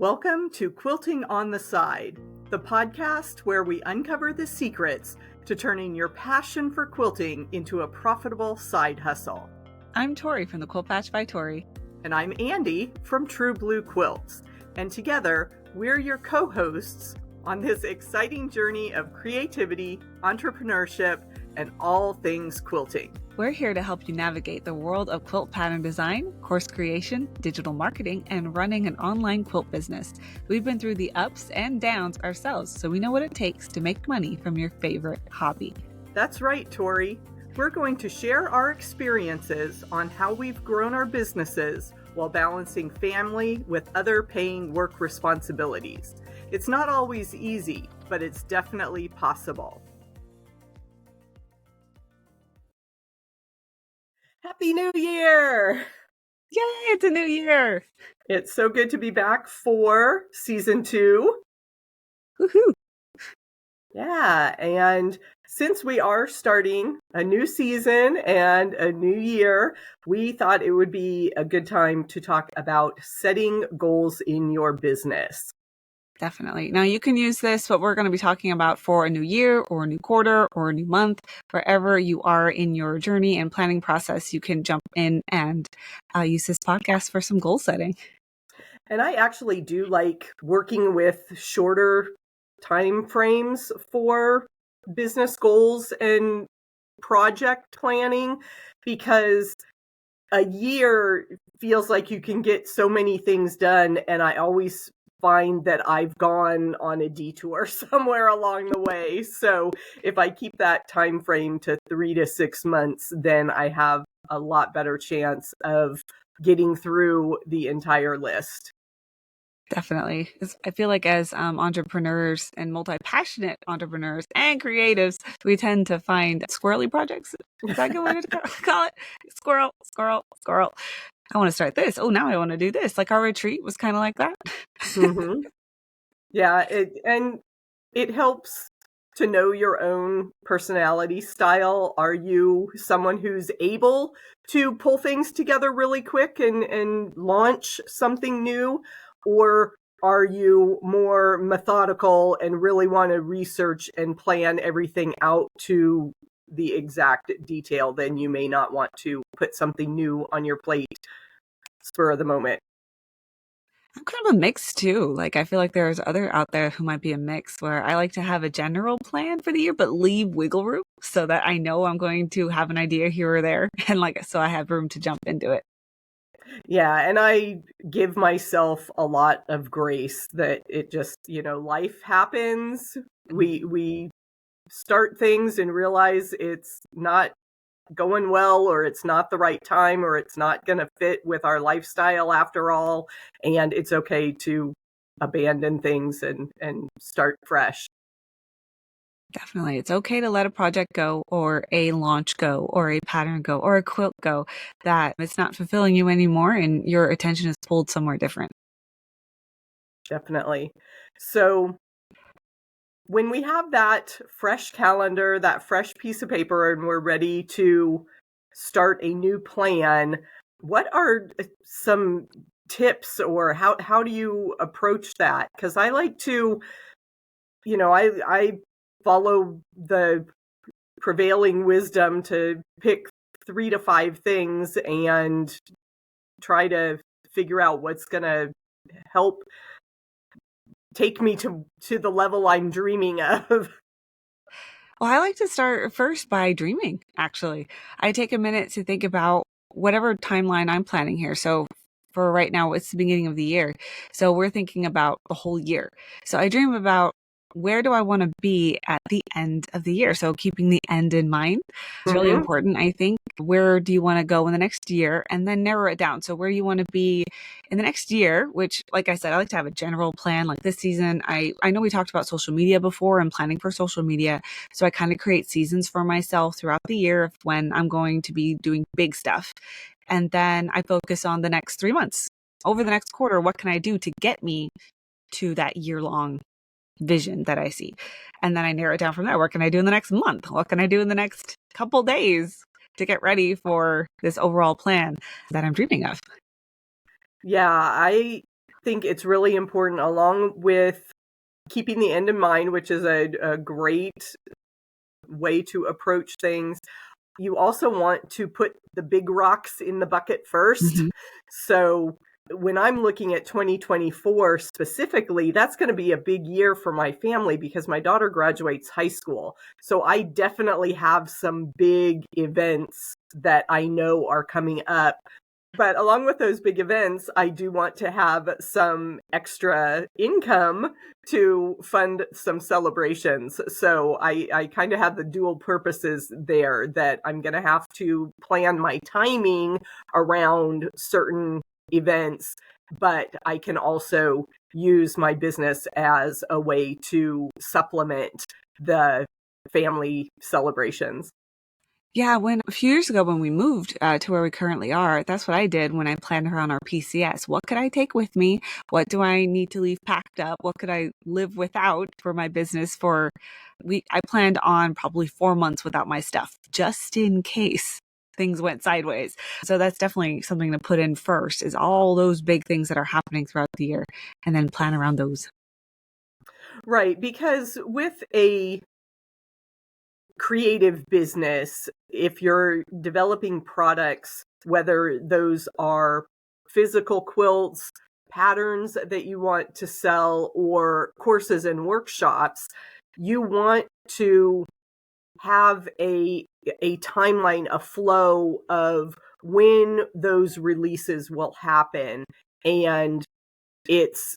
Welcome to Quilting on the Side, the podcast where we uncover the secrets to turning your passion for quilting into a profitable side hustle. I'm Tori from the Quilt Patch by Tori. And I'm Andi from True Blue Quilts. And together, we're your co-hosts on this exciting journey of creativity, entrepreneurship, and all things quilting. We're here to help you navigate the world of quilt pattern design, course creation, digital marketing, and running an online quilt business. We've been through the ups and downs ourselves, so we know what it takes to make money from your favorite hobby. That's right, Tori. We're going to share our experiences on how we've grown our businesses while balancing family with other paying work responsibilities. It's not always easy, but it's definitely possible. Happy New Year! Yay, it's a new year! It's so good to be back for season 2. Woohoo! Yeah, and since we are starting a new season and a new year, we thought it would be a good time to talk about setting goals in your business. Definitely. Now you can use this, what we're going to be talking about, for a new year or a new quarter or a new month. Wherever you are in your journey and planning process, you can jump in and use this podcast for some goal setting. And I actually do like working with shorter time frames for business goals and project planning, because a year feels like you can get so many things done, and I always find that I've gone on a detour somewhere along the way. So if I keep that time frame to 3 to 6 months, then I have a lot better chance of getting through the entire list. Definitely. I feel like as entrepreneurs and multi-passionate entrepreneurs and creatives, we tend to find squirrely projects. Is that a good way to call it? Squirrel, squirrel, squirrel. I want to start this. Oh, now I want to do this. Like our retreat was kind of like that. Mm-hmm. Yeah, it helps to know your own personality style. Are you someone who's able to pull things together really quick and launch something new? Or are you more methodical and really want to research and plan everything out to the exact detail? Then you may not want to put something new on your plate spur of the moment. I'm kind of a mix too. Like I feel like there's other out there who might be a mix, where I like to have a general plan for the year, but leave wiggle room so that I know I'm going to have an idea here or there. And so I have room to jump into it. Yeah, and I give myself a lot of grace that it just, life happens. We start things and realize it's not going well, or it's not the right time, or it's not going to fit with our lifestyle after all, and it's okay to abandon things and start fresh. Definitely. It's okay to let a project go, or a launch go, or a pattern go, or a quilt go, that it's not fulfilling you anymore and your attention is pulled somewhere different. Definitely. So when we have that fresh calendar, that fresh piece of paper, and we're ready to start a new plan, what are some tips, or how do you approach that? Because I like to, I follow the prevailing wisdom to pick 3 to 5 things and try to figure out what's going to help take me to the level I'm dreaming of. Well, I like to start first by dreaming, actually. I take a minute to think about whatever timeline I'm planning here. So for right now, it's the beginning of the year. So we're thinking about the whole year. So I dream about, where do I want to be at the end of the year? So keeping the end in mind is really important, I think. Where do you want to go in the next year? And then narrow it down. So where you want to be in the next year, which, like I said, I like to have a general plan. Like this season, I know we talked about social media before and planning for social media. So I kind of create seasons for myself throughout the year of when I'm going to be doing big stuff. And then I focus on the next 3 months. Over the next quarter, what can I do to get me to that year-long vision that I see? And then I narrow it down from there. What can I do in the next month? What can I do in the next couple days to get ready for this overall plan that I'm dreaming of? Yeah, I think it's really important, along with keeping the end in mind, which is a great way to approach things. You also want to put the big rocks in the bucket first. Mhm. So when I'm looking at 2024 specifically, that's going to be a big year for my family because my daughter graduates high school. So I definitely have some big events that I know are coming up. But along with those big events, I do want to have some extra income to fund some celebrations. So I kind of have the dual purposes there, that I'm going to have to plan my timing around certain events, but I can also use my business as a way to supplement the family celebrations. Yeah, when a few years ago when we moved to where we currently are, that's what I did when I planned around our PCS. What could I take with me? What do I need to leave packed up? What could I live without for my business? I planned on probably 4 months without my stuff, just in case things went sideways. So that's definitely something to put in first, is all those big things that are happening throughout the year, and then plan around those. Right, because with a creative business, if you're developing products, whether those are physical quilts, patterns that you want to sell, or courses and workshops, you want to have a timeline, a flow of when those releases will happen. And it's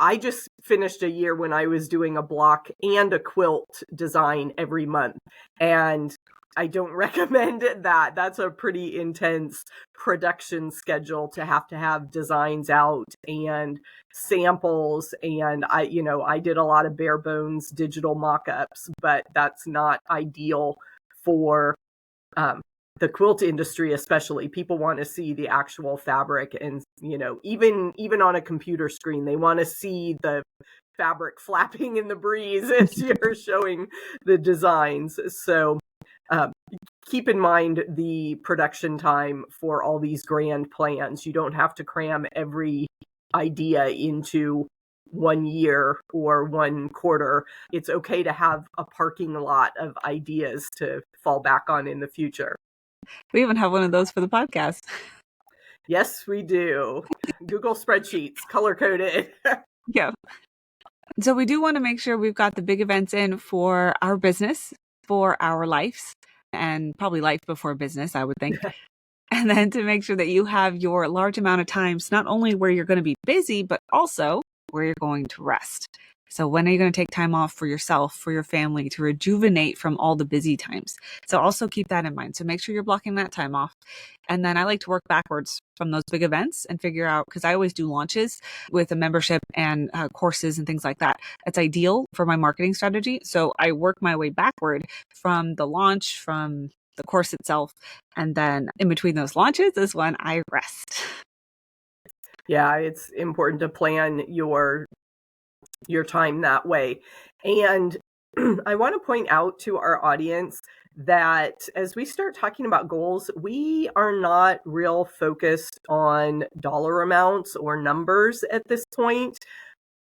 I just finished a year when I was doing a block and a quilt design every month. And I don't recommend that. That's a pretty intense production schedule to have designs out and samples. And I did a lot of bare bones digital mock-ups, but that's not ideal for um, the quilt industry. Especially, people want to see the actual fabric, and even on a computer screen, they want to see the fabric flapping in the breeze as you're showing the designs. So um, keep in mind the production time for all these grand plans. You don't have to cram every idea into 1 year or 1 quarter. It's okay to have a parking lot of ideas to fall back on in the future. We even have one of those for the podcast. Yes, we do. Google spreadsheets, color coded. Yeah. So we do want to make sure we've got the big events in for our business, for our lives, and probably life before business, I would think. And then to make sure that you have your large amount of times, not only where you're going to be busy, but also where you're going to rest. So when are you going to take time off for yourself, for your family, to rejuvenate from all the busy times? So also keep that in mind. So make sure you're blocking that time off. And then I like to work backwards from those big events and figure out, because I always do launches with a membership and courses and things like that. It's ideal for my marketing strategy. So I work my way backward from the launch, from the course itself. And then in between those launches is when I rest. Yeah, it's important to plan your time that way. And I want to point out to our audience that as we start talking about goals, we are not real focused on dollar amounts or numbers at this point.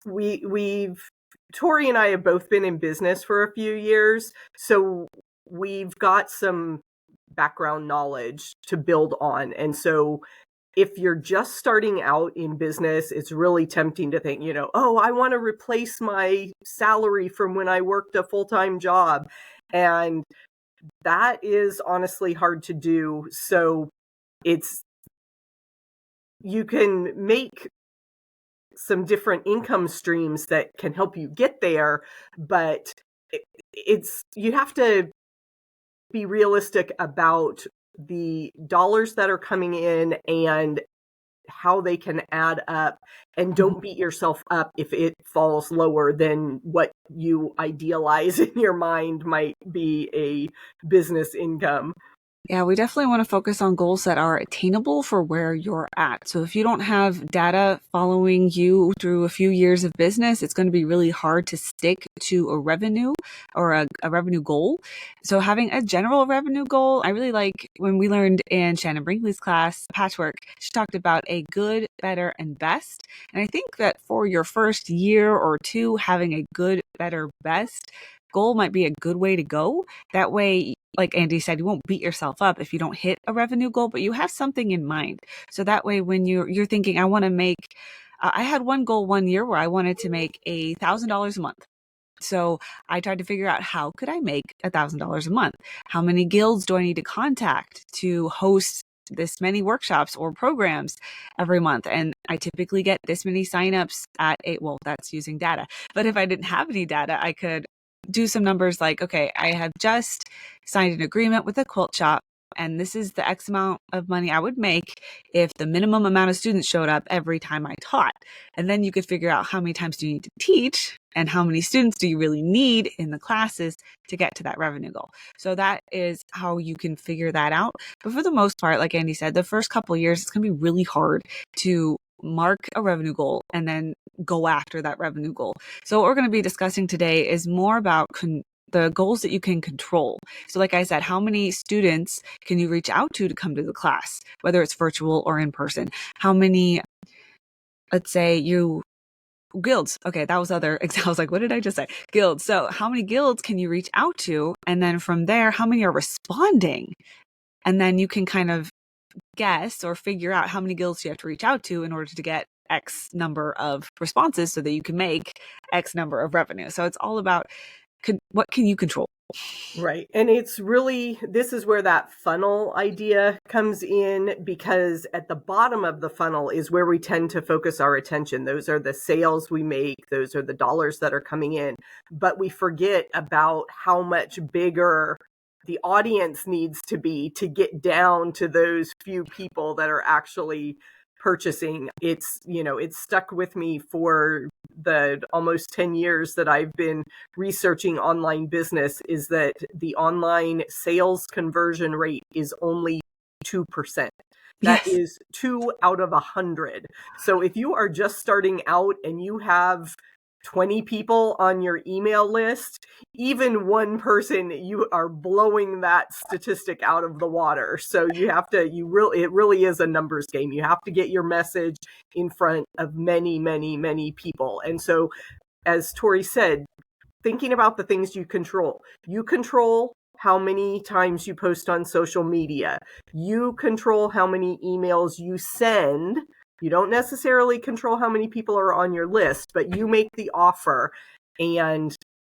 Tori and I have both been in business for a few years, so we've got some background knowledge to build on. And so if you're just starting out in business, it's really tempting to think, oh, I want to replace my salary from when I worked a full-time job. And that is honestly hard to do. So you can make some different income streams that can help you get there, but you have to be realistic about the dollars that are coming in and how they can add up, and don't beat yourself up if it falls lower than what you idealize in your mind might be a business income. Yeah, we definitely want to focus on goals that are attainable for where you're at. So if you don't have data following you through a few years of business, it's going to be really hard to stick to a revenue or a revenue goal. So having a general revenue goal, I really like when we learned in Shannon Brinkley's class, Patchwork, she talked about a good, better, and best. And I think that for your first year or two, having a good, better, best goal might be a good way to go. That way, like Andy said, you won't beat yourself up if you don't hit a revenue goal, but you have something in mind. So that way, when you're thinking, I want to make, I had one goal one year where I wanted to make $1,000 a month. So I tried to figure out how could I make $1,000 a month? How many guilds do I need to contact to host this many workshops or programs every month? And I typically get this many signups at well, that's using data. But if I didn't have any data, I could do some numbers like, okay, I have just signed an agreement with a quilt shop, and this is the X amount of money I would make if the minimum amount of students showed up every time I taught. And then you could figure out how many times do you need to teach and how many students do you really need in the classes to get to that revenue goal. So that is how you can figure that out. But for the most part, like Andy said, the first couple of years, it's going to be really hard to mark a revenue goal and then go after that revenue goal. So what we're going to be discussing today is more about the goals that you can control. So like I said, how many students can you reach out to come to the class, whether it's virtual or in person? How many, let's say guilds. Okay, that was other. I was like, what did I just say? Guilds. So how many guilds can you reach out to? And then from there, how many are responding? And then you can kind of guess or figure out how many guilds you have to reach out to in order to get X number of responses so that you can make X number of revenue. So it's all about what can you control? Right. And it's really, this is where that funnel idea comes in, because at the bottom of the funnel is where we tend to focus our attention. Those are the sales we make. Those are the dollars that are coming in. But we forget about how much bigger the audience needs to be to get down to those few people that are actually purchasing. It's stuck with me for the almost 10 years that I've been researching online business, is that the online sales conversion rate is only 2%. That Yes. is 2 out of 100. So if you are just starting out and you have 20 people on your email list, even one person, you are blowing that statistic out of the water. So it really is a numbers game. You have to get your message in front of many, many, many people. And so, as Tori said, thinking about the things you control. You control how many times you post on social media. You control how many emails you send. You don't necessarily control how many people are on your list, but you make the offer. And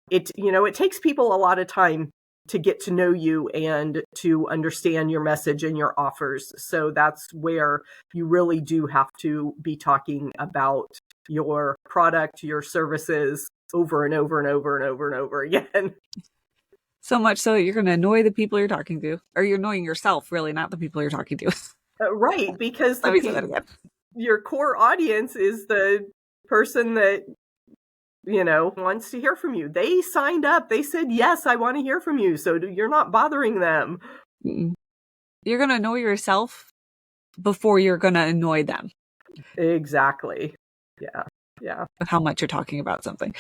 it takes people a lot of time to get to know you and to understand your message and your offers. So that's where you really do have to be talking about your product, your services over and over and over and over and over again. So much so that you're going to annoy the people you're talking to, or you're annoying yourself, really, not the people you're talking to. Right, because Let me say that again. Your core audience is the person that wants to hear from you. They signed up. They said, yes, I want to hear from you. So you're not bothering them. Mm-mm. You're going to annoy yourself before you're going to annoy them. Exactly. Yeah. Yeah. Of how much you're talking about something.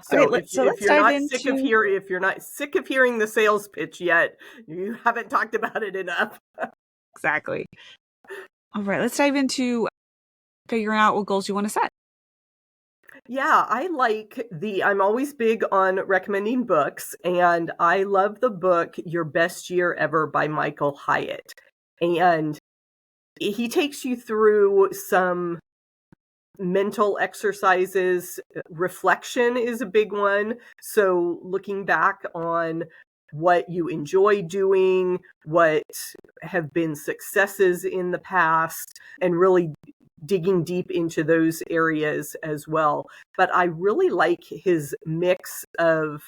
So Okay, if you're not sick of hearing the sales pitch yet, you haven't talked about it enough. Exactly. All right, let's dive into figuring out what goals you want to set. Yeah, I'm always big on recommending books, and I love the book Your Best Year Ever by Michael Hyatt. And he takes you through some mental exercises. Reflection is a big one. So looking back on what you enjoy doing, what have been successes in the past, and really digging deep into those areas as well. But I really like his mix of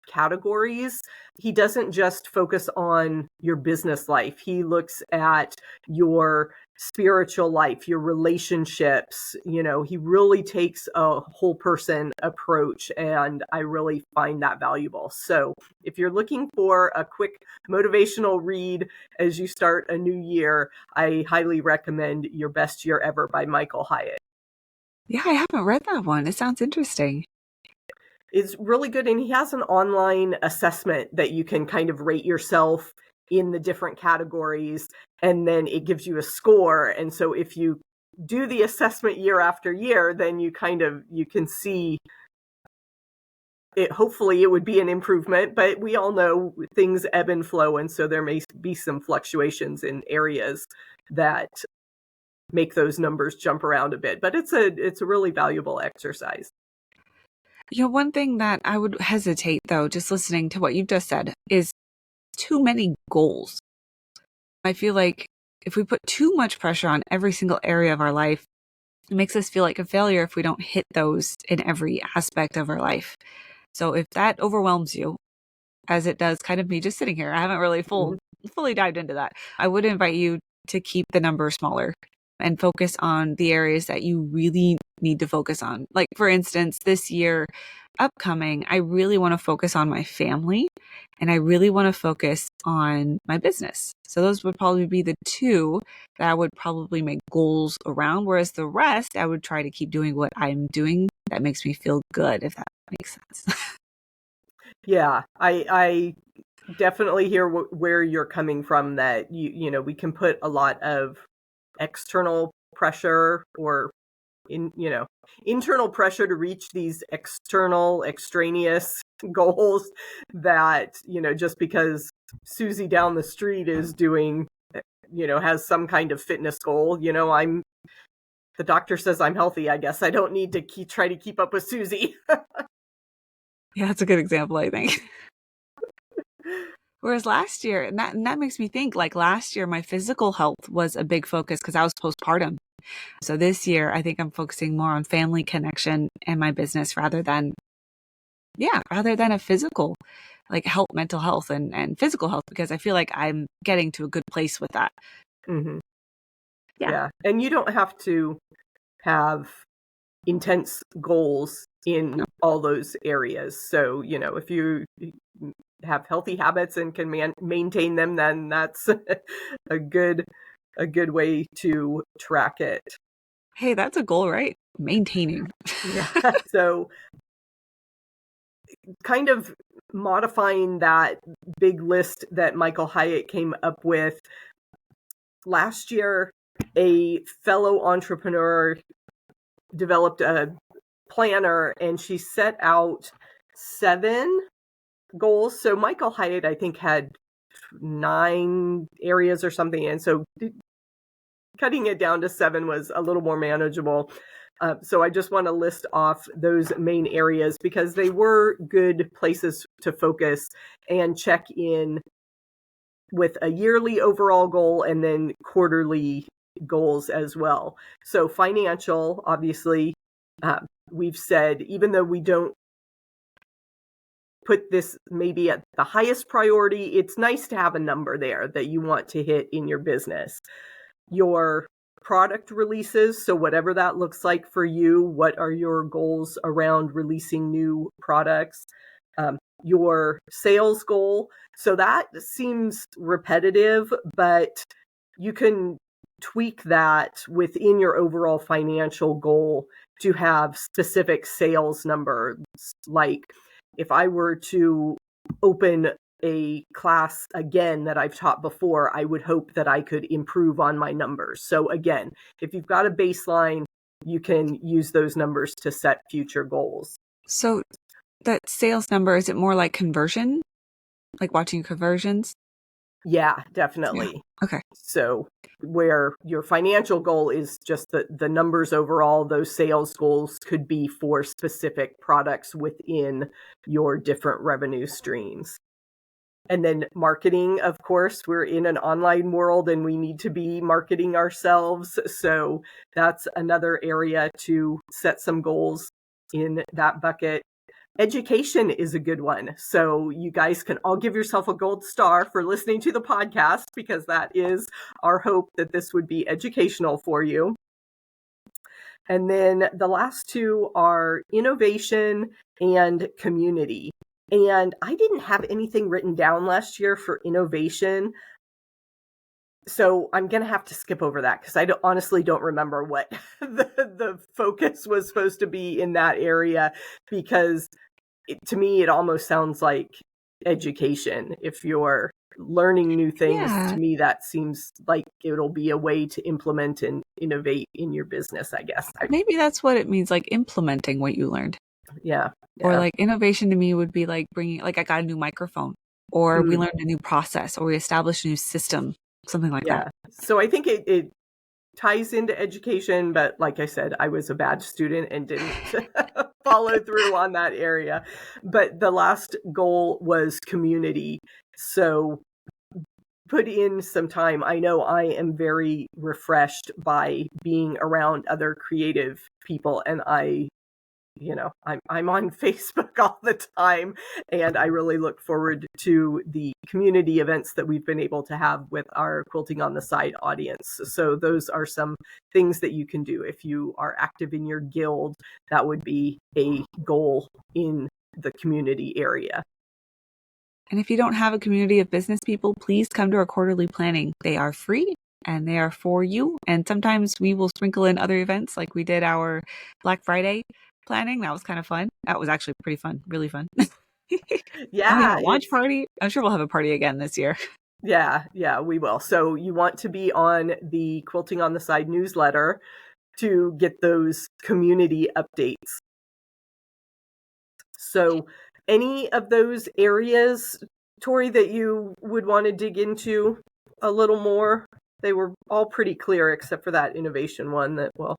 categories. He doesn't just focus on your business life. He looks at your spiritual life, your relationships. He really takes a whole person approach, and I really find that valuable. So if you're looking for a quick motivational read as you start a new year, I highly recommend Your Best Year Ever by Michael Hyatt. Yeah, I haven't read that one. It sounds interesting. It's really good, and he has an online assessment that you can kind of rate yourself in the different categories, and then it gives you a score. And so if you do the assessment year after year, then you can see it. Hopefully it would be an improvement, but we all know things ebb and flow, and so there may be some fluctuations in areas that make those numbers jump around a bit. But it's a really valuable exercise. One thing that I would hesitate, though, just listening to what you've just said, is too many goals. I feel like if we put too much pressure on every single area of our life, it makes us feel like a failure if we don't hit those in every aspect of our life. So if that overwhelms you, as it does kind of me just sitting here, I haven't really fully dived into that. I would invite you to keep the number smaller and focus on the areas that you really need to focus on. Like, for instance, this year upcoming, I really want to focus on my family and I really want to focus on my business. So those would probably be the two that I would probably make goals around. Whereas the rest, I would try to keep doing what I'm doing that makes me feel good, if that makes sense. Yeah, I definitely hear where you're coming from, that we can put a lot of external pressure or internal pressure to reach these extraneous goals, that just because Susie down the street is doing has some kind of fitness goal, the doctor says I'm healthy, I guess I don't need to try to keep up with Susie. Yeah, that's a good example, I think. Whereas last year, and that makes me think, like last year, my physical health was a big focus because I was postpartum. So this year, I think I'm focusing more on family connection and my business rather than a physical, like mental health and physical health, because I feel like I'm getting to a good place with that. Mm-hmm. Yeah. And you don't have to have intense goals in all those areas. So, if you have healthy habits and can maintain them, then that's a good way to track it. Hey, that's a goal, right? Maintaining. Yeah. So kind of modifying that big list that Michael Hyatt came up with last year, a fellow entrepreneur developed a planner, and she set out 7 goals. So Michael Hyatt, I think, had 9 areas or something, and so cutting it down to 7 was a little more manageable. So I just want to list off those main areas because they were good places to focus and check in with a yearly overall goal and then quarterly goals as well. So financial, obviously, we've said, even though we don't put this maybe at the highest priority, it's nice to have a number there that you want to hit in your business. Your product releases, so whatever that looks like for you, what are your goals around releasing new products? Your sales goal. So that seems repetitive, but you can tweak that within your overall financial goal to have specific sales numbers. Like if I were to open a class again that I've taught before, I would hope that I could improve on my numbers. So again, if you've got a baseline, you can use those numbers to set future goals. So that sales number, is it more like conversion? Like watching conversions? Yeah, definitely. Yeah. Okay. So where your financial goal is just the numbers overall, those sales goals could be for specific products within your different revenue streams. And then marketing, of course, we're in an online world and we need to be marketing ourselves. So that's another area to set some goals in that bucket. education is a good one. So you guys can all give yourself a gold star for listening to the podcast, because that is our hope, that this would be educational for you. And then the last two are innovation and community. And I didn't have anything written down last year for innovation. So I'm going to have to skip over that, because I honestly don't remember what the focus was supposed to be in that area, because to me, it almost sounds like education. If you're learning new things, to me, that seems like it'll be a way to implement and innovate in your business, I guess. Maybe that's what it means, like implementing what you learned. Yeah. Or like innovation to me would be like bringing, like I got a new microphone, or we learned a new process, or we established a new system, something like that. So I think it ties into education, but like I said, I was a bad student and didn't follow through on that area. But the last goal was community. So put in some time. I know I am very refreshed by being around other creative people, and I'm on Facebook all the time, and I really look forward to the community events that we've been able to have with our Quilting on the Side audience. So those are some things that you can do. If you are active in your guild, that would be a goal in the community area. And if you don't have a community of business people, please come to our quarterly planning. They are free and they are for you. And sometimes we will sprinkle in other events, like we did our Black Friday planning. That was kind of fun. That was actually pretty fun, really fun. Yeah. And we had a launch party. I'm sure we'll have a party again this year. Yeah, we will. So you want to be on the Quilting on the Side newsletter to get those community updates. So any of those areas, Tori, that you would want to dig into a little more? They were all pretty clear, except for that innovation one that, well,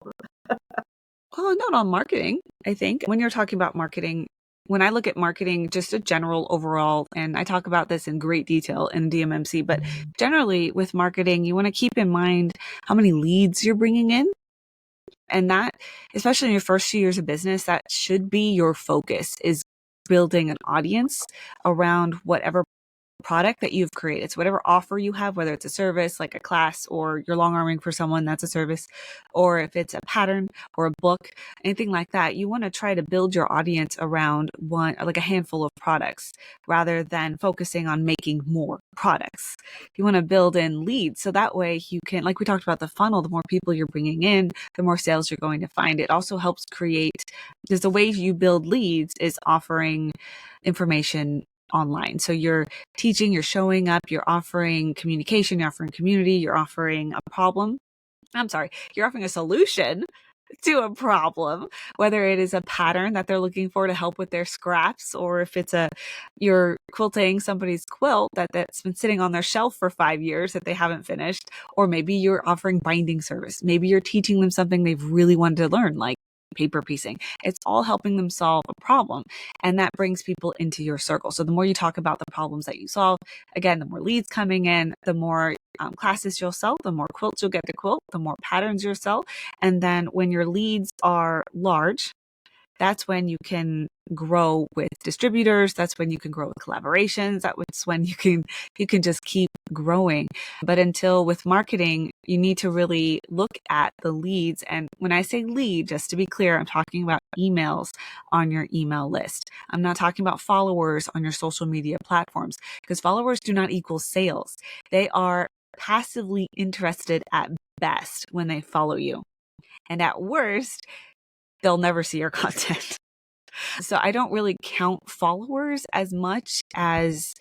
not on marketing, I think. When you're talking about marketing, when I look at marketing, just a general overall, and I talk about this in great detail in DMMC, but generally with marketing, you want to keep in mind how many leads you're bringing in. And that, especially in your first few years of business, that should be your focus, is building an audience around whatever product that you've created. So whatever offer you have, whether it's a service like a class, or you're long arming for someone, that's a service, or if it's a pattern or a book, anything like that, you want to try to build your audience around like a handful of products, rather than focusing on making more products. You want to build in leads, so that way you can, like we talked about the funnel, the more people you're bringing in, the more sales you're going to find. It also helps create, because the way you build leads is offering information online. So you're teaching, you're showing up, you're offering communication, you're offering community, you're offering a problem. You're offering a solution to a problem, whether it is a pattern that they're looking for to help with their scraps, or if it's you're quilting somebody's quilt that's been sitting on their shelf for 5 years that they haven't finished, or maybe you're offering binding service. Maybe you're teaching them something they've really wanted to learn, like paper piecing. It's all helping them solve a problem, and that brings people into your circle. So the more you talk about the problems that you solve, again, the more leads coming in, the more classes you'll sell, the more quilts you'll get to quilt, the more patterns you'll sell. And then when your leads are large, that's when you can grow with distributors. That's when you can grow with collaborations. That's when you can just keep growing. But until, with marketing, you need to really look at the leads. And when I say lead, just to be clear, I'm talking about emails on your email list. I'm not talking about followers on your social media platforms, because followers do not equal sales. They are passively interested at best when they follow you. And at worst, they'll never see your content. So I don't really count followers as much as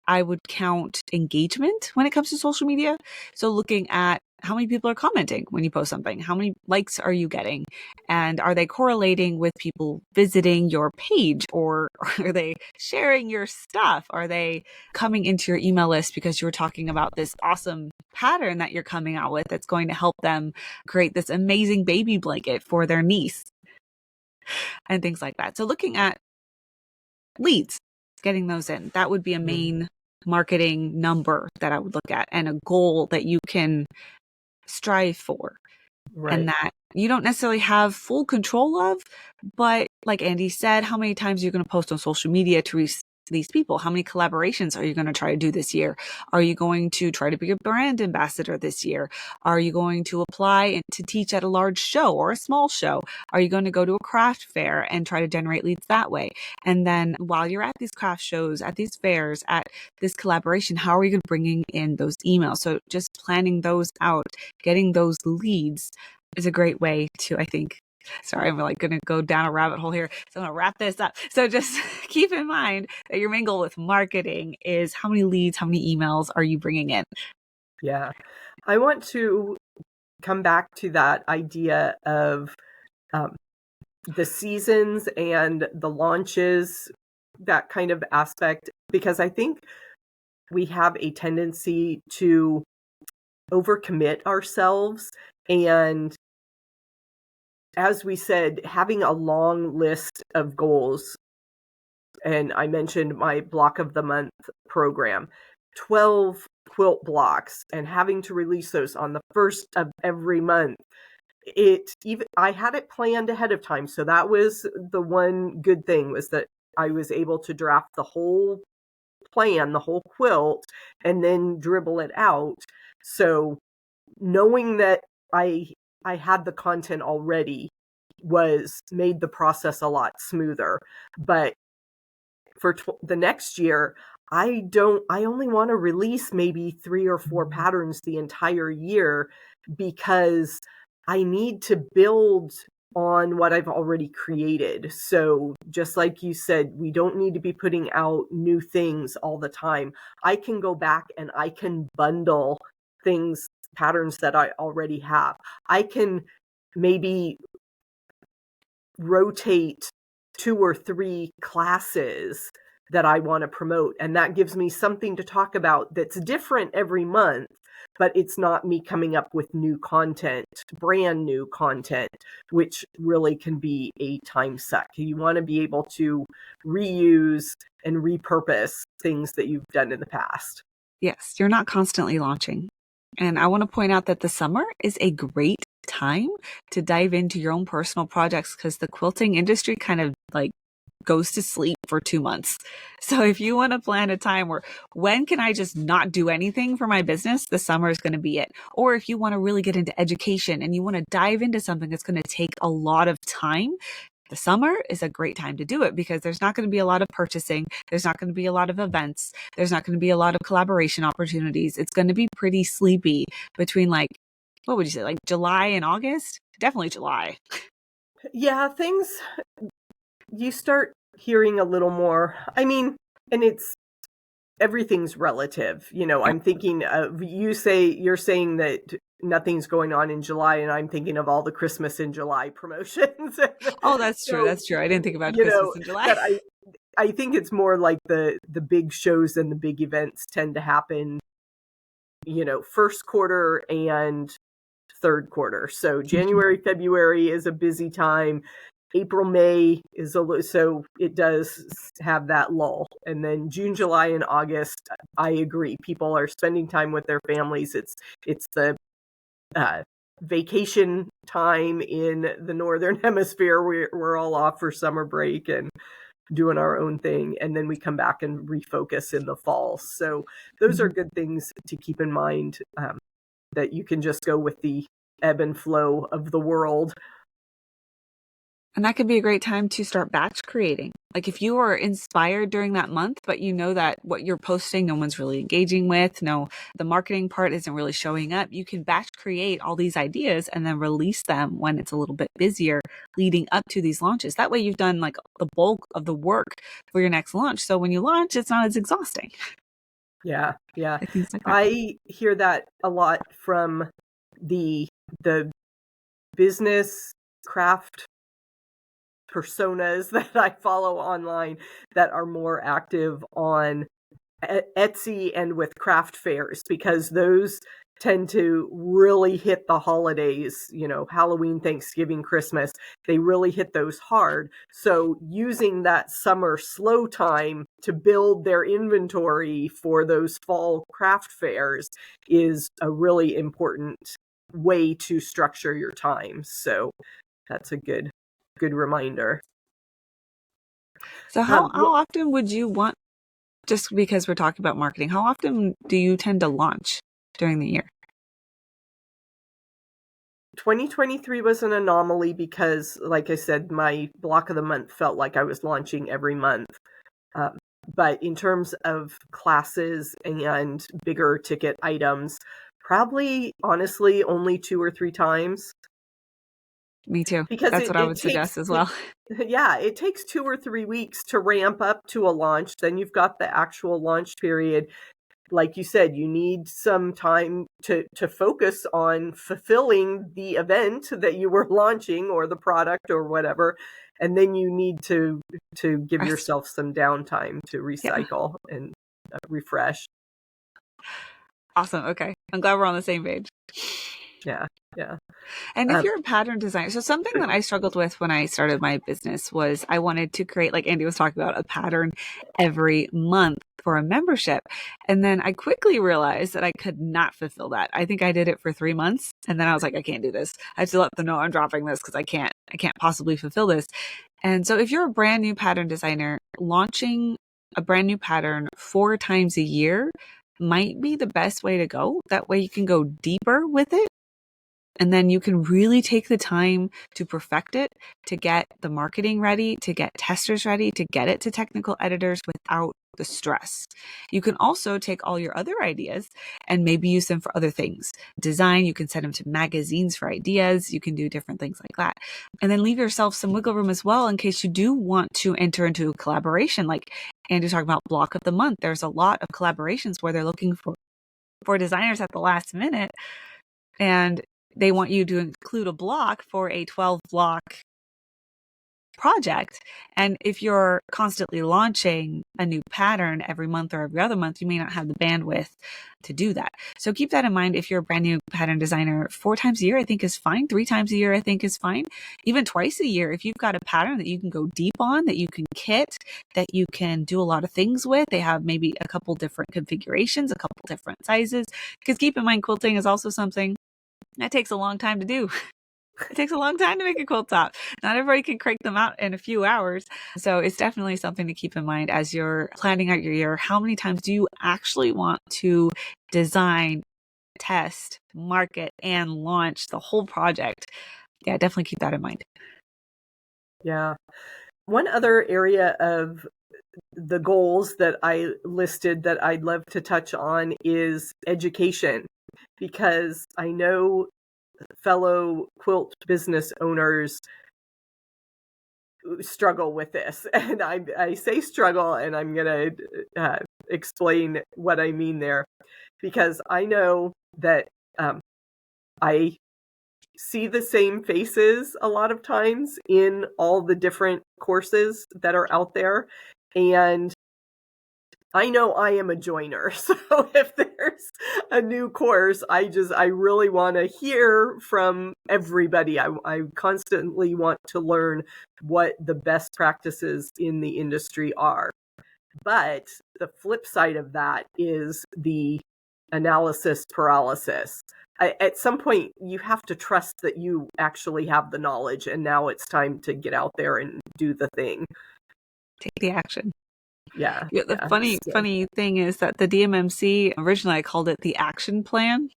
I would count engagement when it comes to social media. So looking at how many people are commenting when you post something, how many likes are you getting, and are they correlating with people visiting your page, or are they sharing your stuff? Are they coming into your email list because you're talking about this awesome pattern that you're coming out with that's going to help them create this amazing baby blanket for their niece? And things like that. So looking at leads, getting those in, that would be a main marketing number that I would look at, and a goal that you can strive for. Right. And that you don't necessarily have full control of, but like Andy said, how many times are you going to post on social media to reach these people? How many collaborations are you going to try to do this year? Are you going to try to be a brand ambassador this year? Are you going to apply to teach at a large show or a small show? Are you going to go to a craft fair and try to generate leads that way? And then while you're at these craft shows, at these fairs, at this collaboration, how are you going to bringing in those emails? So just planning those out, getting those leads is a great way to, I think, sorry, I'm like going to go down a rabbit hole here. So I'm going to wrap this up. So just keep in mind that your main goal with marketing is how many leads, how many emails are you bringing in? Yeah. I want to come back to that idea of the seasons and the launches, that kind of aspect, because I think we have a tendency to overcommit ourselves. And as we said, having a long list of goals, and I mentioned my block of the month program, 12 quilt blocks, and having to release those on the first of every month. I had it planned ahead of time. So that was the one good thing, was that I was able to draft the whole plan, the whole quilt, and then dribble it out. So knowing that I had the content already made the process a lot smoother. But for the next year, I only want to release maybe 3 or 4 patterns the entire year, because I need to build on what I've already created. So just like you said, we don't need to be putting out new things all the time. I can go back and I can bundle patterns that I already have. I can maybe rotate 2 or 3 classes that I want to promote. And that gives me something to talk about that's different every month, but it's not me coming up with new content, brand new content, which really can be a time suck. You want to be able to reuse and repurpose things that you've done in the past. Yes, you're not constantly launching. And I want to point out that the summer is a great time to dive into your own personal projects, because the quilting industry kind of like goes to sleep for 2 months. So if you want to plan a time where, when can I just not do anything for my business, the summer is going to be it. Or if you want to really get into education and you want to dive into something that's going to take a lot of time, the summer is a great time to do it, because there's not going to be a lot of purchasing. There's not going to be a lot of events. There's not going to be a lot of collaboration opportunities. It's going to be pretty sleepy between, like, what would you say, like July and August? Definitely July. Yeah, you start hearing a little more. I mean, and everything's relative. I'm thinking of, you're saying that nothing's going on in July, and I'm thinking of all the Christmas in July promotions. Oh, that's true. That's true. I didn't think about Christmas in July. That I think it's more like the big shows and the big events tend to happen, first quarter and third quarter. So January, February is a busy time. April, May is so it does have that lull. And then June, July, and August, I agree. People are spending time with their families. It's the vacation time in the Northern Hemisphere. We're all off for summer break and doing our own thing. And then we come back and refocus in the fall. So those are good things to keep in mind, that you can just go with the ebb and flow of the world. And that could be a great time to start batch creating. Like if you are inspired during that month, but you know that what you're posting, no one's really engaging with, no, the marketing part isn't really showing up, you can batch create all these ideas and then release them when it's a little bit busier leading up to these launches. That way you've done like the bulk of the work for your next launch. So when you launch, it's not as exhausting. Yeah. Like things like that. I hear that a lot from the business craft personas that I follow online that are more active on Etsy and with craft fairs, because those tend to really hit the holidays, Halloween, Thanksgiving, Christmas. They really hit those hard. So using that summer slow time to build their inventory for those fall craft fairs is a really important way to structure your time. So that's a good reminder. So how often would you want, just because we're talking about marketing, how often do you tend to launch during the year? 2023 was an anomaly because, like I said, my block of the month felt like I was launching every month. Um, but in terms of classes and bigger ticket items, probably honestly only 2 or 3 times. Me too. Because That's what I would suggest as well. yeah, it takes 2 or 3 weeks to ramp up to a launch. Then you've got the actual launch period. Like you said, you need some time to focus on fulfilling the event that you were launching, or the product or whatever. And then you need to give yourself some downtime to Yeah. recycle and refresh. Awesome. Okay. I'm glad we're on the same page. Yeah. Yeah. And if you're a pattern designer, so something that I struggled with when I started my business was I wanted to create, like Andi was talking about, a pattern every month for a membership. And then I quickly realized that I could not fulfill that. I think I did it for 3 months. And then I was like, I can't do this. I have to let them know I'm dropping this because I can't possibly fulfill this. And so if you're a brand new pattern designer, launching a brand new pattern 4 times a year might be the best way to go. That way you can go deeper with it. And then you can really take the time to perfect it, to get the marketing ready, to get testers ready, to get it to technical editors without the stress. You can also take all your other ideas and maybe use them for other things. Design, you can send them to magazines for ideas. You can do different things like that. And then leave yourself some wiggle room as well in case you do want to enter into a collaboration. Like Andy's talking about block of the month. There's a lot of collaborations where they're looking for designers at the last minute. And they want you to include a block for a 12 block project. And if you're constantly launching a new pattern every month or every other month, you may not have the bandwidth to do that. So keep that in mind. If you're a brand new pattern designer, 4 times a year, I think is fine. 3 times a year, I think is fine. Even twice a year, if you've got a pattern that you can go deep on, that you can kit, that you can do a lot of things with, they have maybe a couple different configurations, a couple different sizes. Because keep in mind, quilting is also something that takes a long time to do. It takes a long time to make a quilt top. Not everybody can crank them out in a few hours. So it's definitely something to keep in mind as you're planning out your year. How many times do you actually want to design, test, market, and launch the whole project? Yeah, definitely keep that in mind. Yeah. One other area of the goals that I listed that I'd love to touch on is education, because I know fellow quilt business owners struggle with this. And I say struggle, and I'm going to explain what I mean there, because I know that I see the same faces a lot of times in all the different courses that are out there. And I know I am a joiner. So if there's a new course, I really want to hear from everybody. I constantly want to learn what the best practices in the industry are. But the flip side of that is the analysis paralysis. At some point, you have to trust that you actually have the knowledge, and now it's time to get out there and do the thing. Take the action. Yeah. The funny thing is that the DMMC, originally I called it the action plan,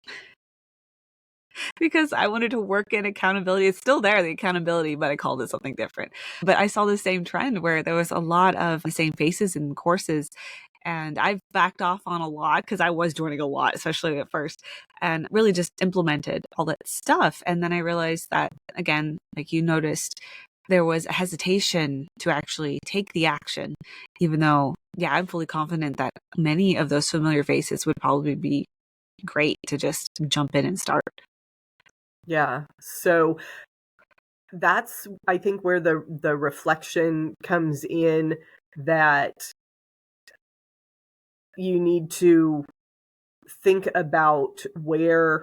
because I wanted to work in accountability. It's still there, the accountability, but I called it something different. But I saw the same trend where there was a lot of the same faces in courses. And I've backed off on a lot because I was joining a lot, especially at first, and really just implemented all that stuff. And then I realized that, again, like you noticed, there was a hesitation to actually take the action, even though, yeah, I'm fully confident that many of those familiar faces would probably be great to just jump in and start. Yeah. So that's, I think, where the reflection comes in, that you need to think about where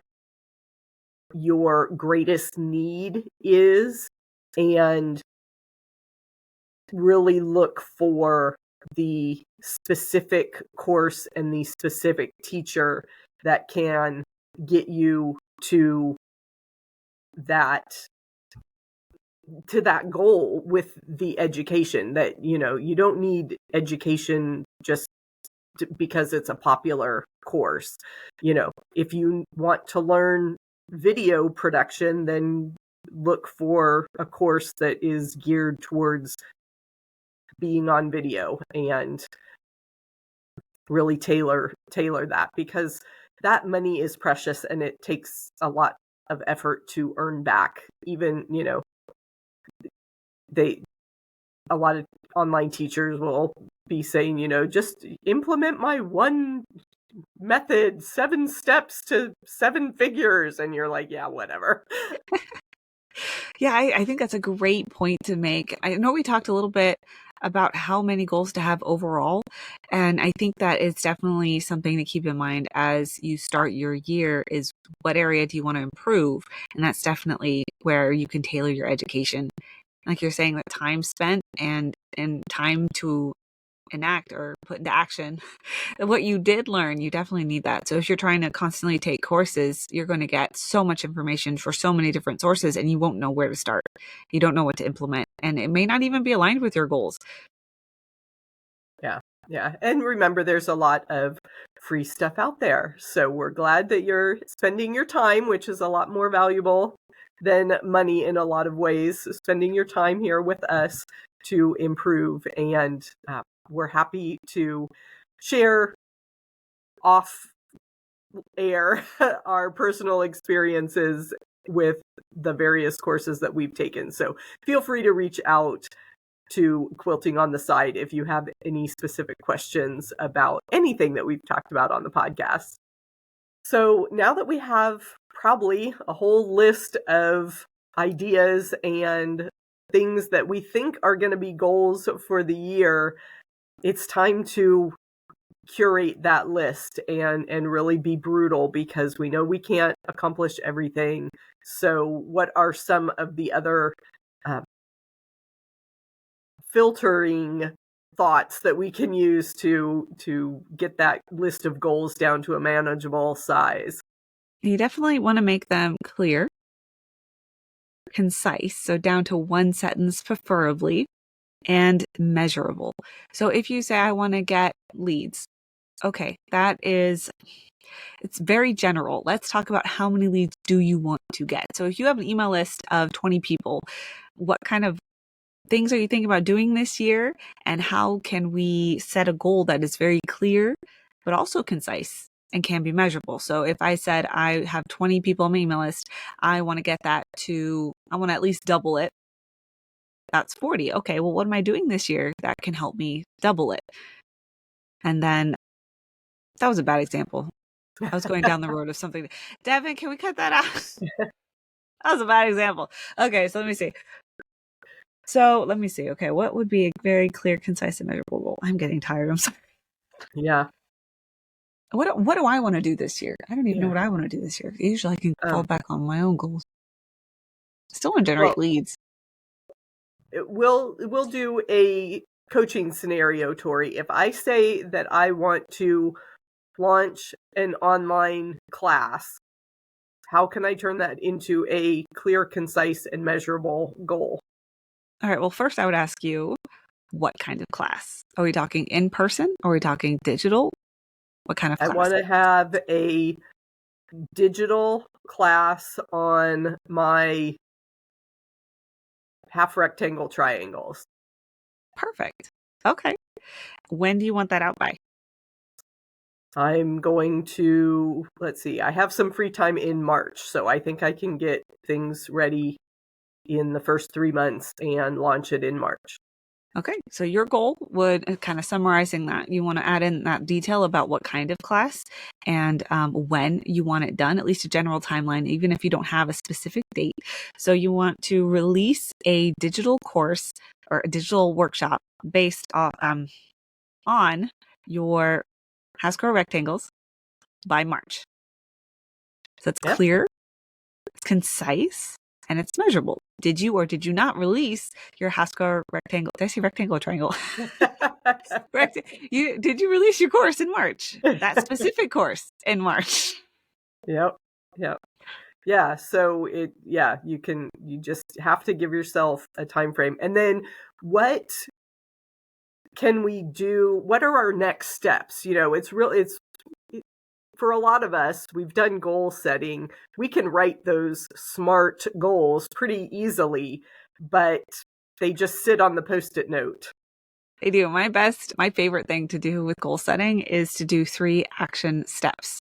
your greatest need is and really look for the specific course and the specific teacher that can get you to that to that goal with the education that, you don't need education just because it's a popular course. If you want to learn video production, then look for a course that is geared towards being on video and really tailor that, because that money is precious and it takes a lot of effort to earn back. Even, a lot of online teachers will be saying, just implement my one method, 7 steps to 7 figures. And you're like, yeah, whatever. Yeah, I think that's a great point to make. I know we talked a little bit about how many goals to have overall, and I think that it's definitely something to keep in mind as you start your year is what area do you want to improve? And that's definitely where you can tailor your education. Like you're saying, that time spent and time to enact or put into action what you did learn, you definitely need that. So if you're trying to constantly take courses, you're going to get so much information for so many different sources and you won't know where to start. You don't know what to implement, and it may not even be aligned with your goals. Yeah. And remember, there's a lot of free stuff out there. So we're glad that you're spending your time, which is a lot more valuable than money in a lot of ways, spending your time here with us to improve. And we're happy to share off air our personal experiences with the various courses that we've taken. So feel free to reach out to Quilting on the Side if you have any specific questions about anything that we've talked about on the podcast. So now that we have probably a whole list of ideas and things that we think are going to be goals for the year, it's time to curate that list and really be brutal, because we know we can't accomplish everything. So what are some of the other filtering thoughts that we can use to get that list of goals down to a manageable size? You definitely want to make them clear, concise, so down to one sentence preferably, and measurable. So if you say, I want to get leads, okay, it's very general. Let's talk about how many leads do you want to get. So if you have an email list of 20 people, what kind of things are you thinking about doing this year? And how can we set a goal that is very clear, but also concise and can be measurable? So if I said I have 20 people on my email list, I want to at least double it. That's 40. Okay, well, what am I doing this year that can help me double it? And then that was a bad example. I was going down the road of something. Devin, can we cut that out? That was a bad example. Okay, so let me see. Okay, what would be a very clear, concise, and measurable goal? I'm getting tired. I'm sorry. Yeah. What do I want to do this year? I don't even know what I want to do this year. Usually I can fall back on my own goals. Still want to generate leads. We'll do a coaching scenario, Tori. If I say that I want to launch an online class, how can I turn that into a clear, concise, and measurable goal? All right. Well, first I would ask you, what kind of class? Are we talking in person? Are we talking digital? What kind of class? I want to have a digital class on my half rectangle triangles. Perfect. Okay. When do you want that out by? I'm going to, let's see, I have some free time in March, so I think I can get things ready in the first 3 months and launch it in March. Okay, so your goal would, kind of summarizing that, you want to add in that detail about what kind of class and when you want it done, at least a general timeline, even if you don't have a specific date. So you want to release a digital course or a digital workshop based on your Haskell rectangles by March. So it's clear, it's concise, and it's measurable. Did you or did you not release your Haskell rectangle? Did I say rectangle or triangle? Did you release your course in March? That specific course in March. Yep. Yeah, so you just have to give yourself a time frame. And then what can we do? What are our next steps? It's for a lot of us, we've done goal setting. We can write those SMART goals pretty easily, but they just sit on the Post-it note. I do. My favorite thing to do with goal setting is to do 3 action steps.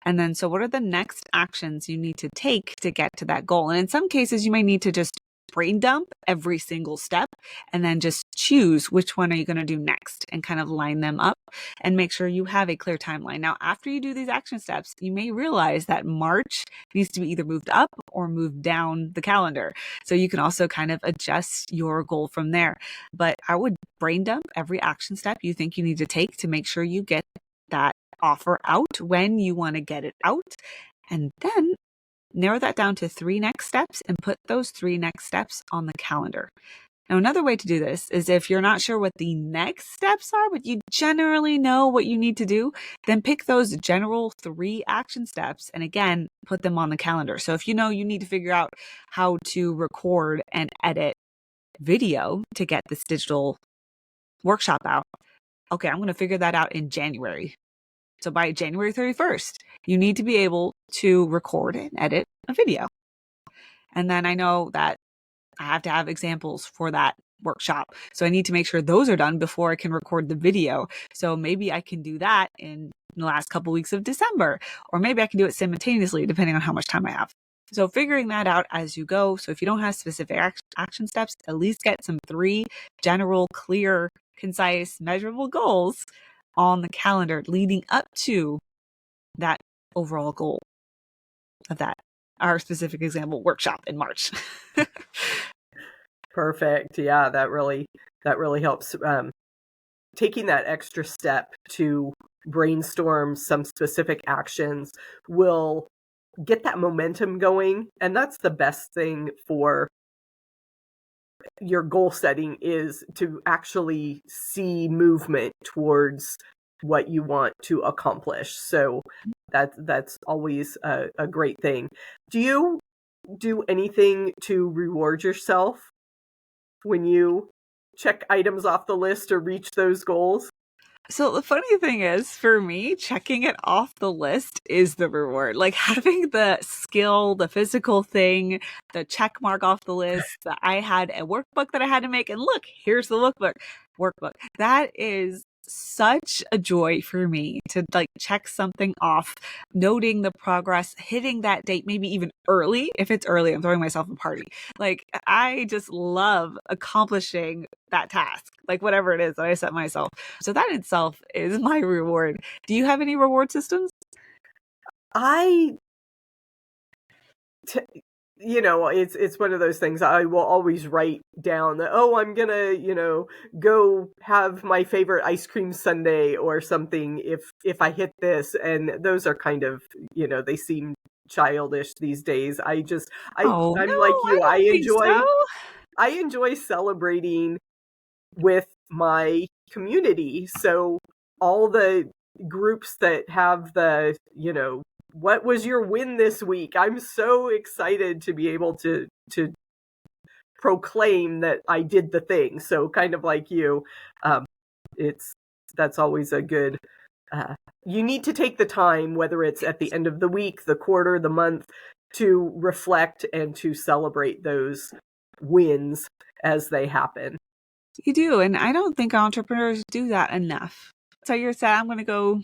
And then, so what are the next actions you need to take to get to that goal? And in some cases, you might need to just brain dump every single step and then just choose which one are you going to do next and kind of line them up and make sure you have a clear timeline. Now, after you do these action steps, you may realize that March needs to be either moved up or moved down the calendar. So you can also kind of adjust your goal from there. But I would brain dump every action step you think you need to take to make sure you get that offer out when you want to get it out. And then narrow that down to 3 next steps and put those 3 next steps on the calendar. Now, another way to do this is if you're not sure what the next steps are, but you generally know what you need to do, then pick those general 3 action steps and again, put them on the calendar. So if you know you need to figure out how to record and edit video to get this digital workshop out, okay, I'm going to figure that out in January. So by January 31st, you need to be able to record and edit a video. And then I know that I have to have examples for that workshop. So I need to make sure those are done before I can record the video. So maybe I can do that in the last couple weeks of December, or maybe I can do it simultaneously depending on how much time I have. So figuring that out as you go. So if you don't have specific action steps, at least get some 3 general, clear, concise, measurable goals on the calendar leading up to that overall goal of that, our specific example workshop in March. Perfect. Yeah, that really helps. Taking that extra step to brainstorm some specific actions will get that momentum going. And that's the best thing for your goal setting, is to actually see movement towards what you want to accomplish. So that's always a great thing. Do you do anything to reward yourself when you check items off the list or reach those goals? So the funny thing is, for me, checking it off the list is the reward. Like having the skill, the physical thing, the check mark off the list. That I had a workbook that I had to make, and look, here's the workbook. That is such a joy for me to like check something off, noting the progress, hitting that date, maybe even early. If it's early, I'm throwing myself a party. Like I just love accomplishing that task, like whatever it is that I set myself. So that in itself is my reward. Do you have any reward systems? I it's one of those things. I will always write down that, oh, I'm gonna, go have my favorite ice cream sundae or something if I hit this. And those are kind of, they seem childish these days. Oh, I'm no, like I you. don't think so. I enjoy celebrating with my community. So all the groups that have the, what was your win this week? I'm so excited to be able to proclaim that I did the thing. So kind of like you, that's always a good. You need to take the time, whether it's at the end of the week, the quarter, the month, to reflect and to celebrate those wins as they happen. You do. And I don't think entrepreneurs do that enough. So you're saying, I'm going to go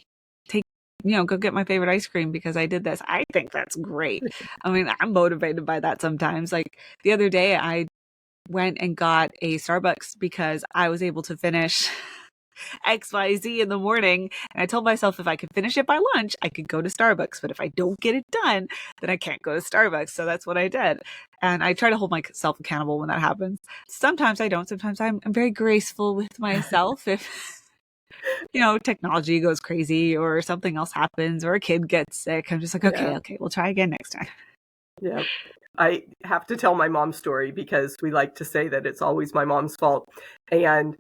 go get my favorite ice cream because I did this. I think that's great. I mean, I'm motivated by that sometimes. Like the other day, I went and got a Starbucks because I was able to finish XYZ in the morning. And I told myself if I could finish it by lunch, I could go to Starbucks. But if I don't get it done, then I can't go to Starbucks. So that's what I did. And I try to hold myself accountable when that happens. Sometimes I don't. Sometimes I'm very graceful with myself. If technology goes crazy or something else happens or a kid gets sick, I'm just like, okay, we'll try again next time. Yeah. I have to tell my mom's story because we like to say that it's always my mom's fault. And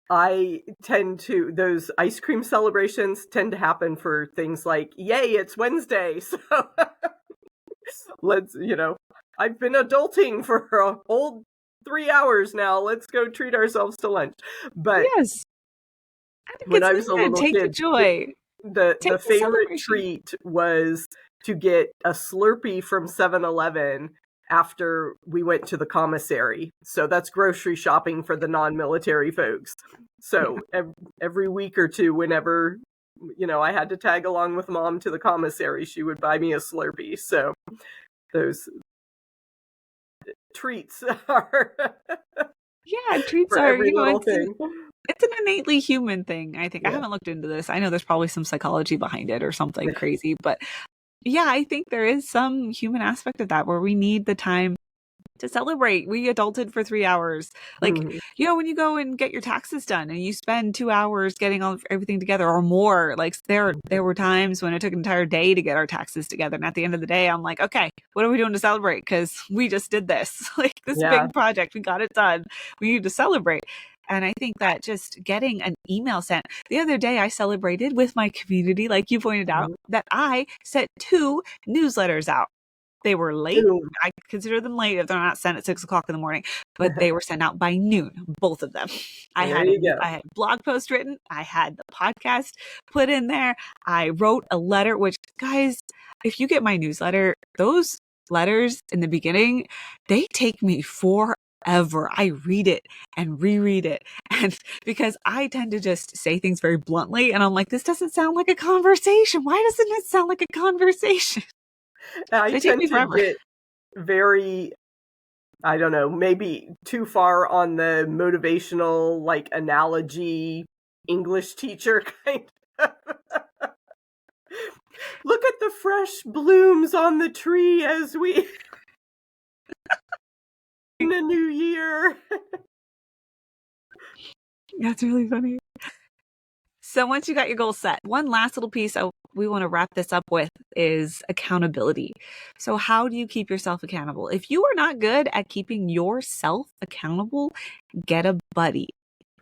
those ice cream celebrations tend to happen for things like, yay, it's Wednesday. So let's, I've been adulting for a whole 3 hours now. Let's go treat ourselves to lunch. But Yes. I think when it's I was a needed. little Take the kid, joy. the Take the favorite celebration. treat was to get a Slurpee from 7-Eleven after we went to the commissary. So that's grocery shopping for the non-military folks. So every week or two, whenever I had to tag along with mom to the commissary, she would buy me a Slurpee. So those treats are Yeah, treats for are, every little thing. it's an innately human thing, I think. I Yeah. haven't looked into this. I know there's probably some psychology behind it or something crazy, but yeah, I think there is some human aspect of that where we need the time to celebrate. We adulted for 3 hours. Like, Mhm. when you go and get your taxes done and you spend 2 hours getting everything together or more, like there were times when it took an entire day to get our taxes together. And at the end of the day, I'm like, okay, what are we doing to celebrate? Because we just did this, like this Yeah. big project. We got it done. We need to celebrate. And I think that just getting an email sent the other day, I celebrated with my community, like you pointed out, that I sent 2 newsletters out. They were late. Boom. I consider them late if they're not sent at 6 o'clock in the morning, but they were sent out by noon, both of them. I There had you go. I had a blog post written. I had the podcast put in there. I wrote a letter, which guys, if you get my newsletter, those letters in the beginning, they take me forever. I read it and reread it. And because I tend to just say things very bluntly, and I'm like, this doesn't sound like a conversation. Why doesn't it sound like a conversation? I They take tend me to forever. get very, I don't know, maybe too far on the motivational, like analogy English teacher kind of. Look at the fresh blooms on the tree as we in the new year. That's really funny. So once you got your goals set, one last little piece we want to wrap this up with is accountability. So how do you keep yourself accountable? If you are not good at keeping yourself accountable, get a buddy.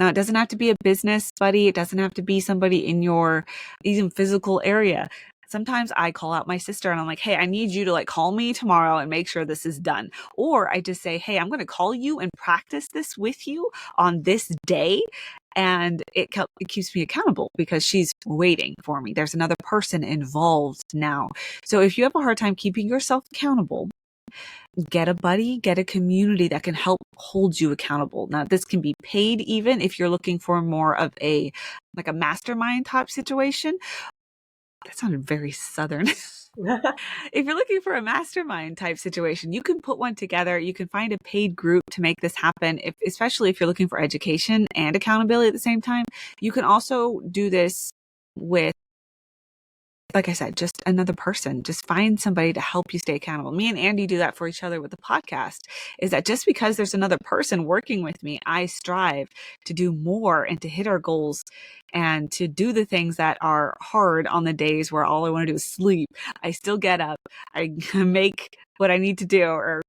Now, it doesn't have to be a business buddy. It doesn't have to be somebody in your even physical area. Sometimes I call out my sister and I'm like, hey, I need you to like call me tomorrow and make sure this is done. Or I just say, hey, I'm going to call you and practice this with you on this day. And it keeps me accountable because she's waiting for me. There's another person involved now. So if you have a hard time keeping yourself accountable, get a buddy, get a community that can help hold you accountable. Now, this can be paid even if you're looking for more of a mastermind type situation. That sounded very Southern. If you're looking for a mastermind type situation, you can put one together. You can find a paid group to make this happen, especially if you're looking for education and accountability at the same time. You can also do this with, like I said, just another person. Just find somebody to help you stay accountable. Me and Andy do that for each other with the podcast, is that just because there's another person working with me, I strive to do more and to hit our goals and to do the things that are hard on the days where all I want to do is sleep. I still get up. I make what I need to do, or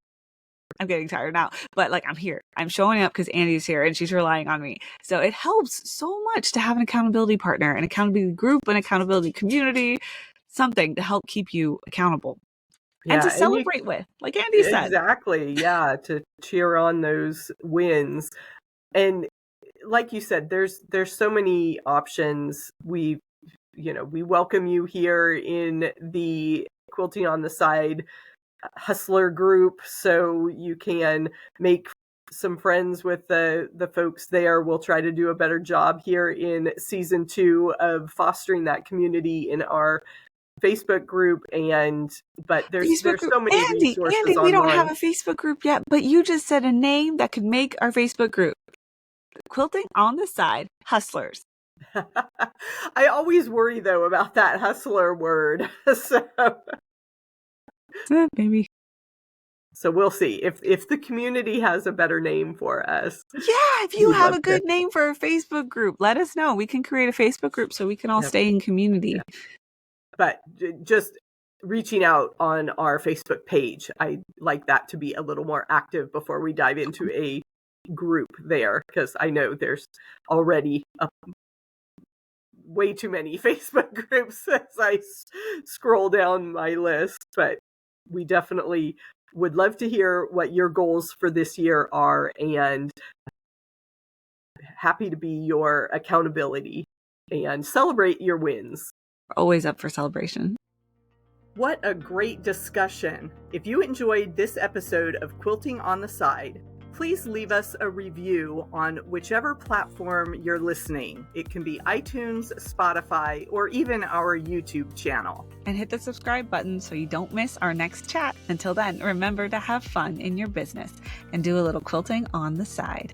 I'm getting tired now, but like I'm here. I'm showing up because Andy's here and she's relying on me. So it helps so much to have an accountability partner, an accountability group, an accountability community, something to help keep you accountable and to Yeah, and you celebrate with, like Andy said. exactly, yeah, to cheer on those wins. And like you said, there's so many options. We welcome you here in the Quilting on the Side hustler group, so you can make some friends with the folks there. We'll try to do a better job here in season 2 of fostering that community in our Facebook group, but there's Facebook group. so many resources Andy, we don't have online. a Facebook group yet, but you just said a name that could make our Facebook group. Quilting on the Side Hustlers. I always worry though about that hustler word. Maybe. So we'll see if the community has a better name for us. Yeah, if you We'd have love a to. good name for a Facebook group, let us know. We can create a Facebook group so we can all Yeah, stay in community. yeah. But just reaching out on our Facebook page, I like that to be a little more active before we dive into a group there, because I know there's already way too many Facebook groups as I scroll down my list. But we definitely would love to hear what your goals for this year are, and happy to be your accountability and celebrate your wins. Always up for celebration. What a great discussion. If you enjoyed this episode of Quilting on the Side, please leave us a review on whichever platform you're listening. It can be iTunes, Spotify, or even our YouTube channel. And hit the subscribe button so you don't miss our next chat. Until then, remember to have fun in your business and do a little quilting on the side.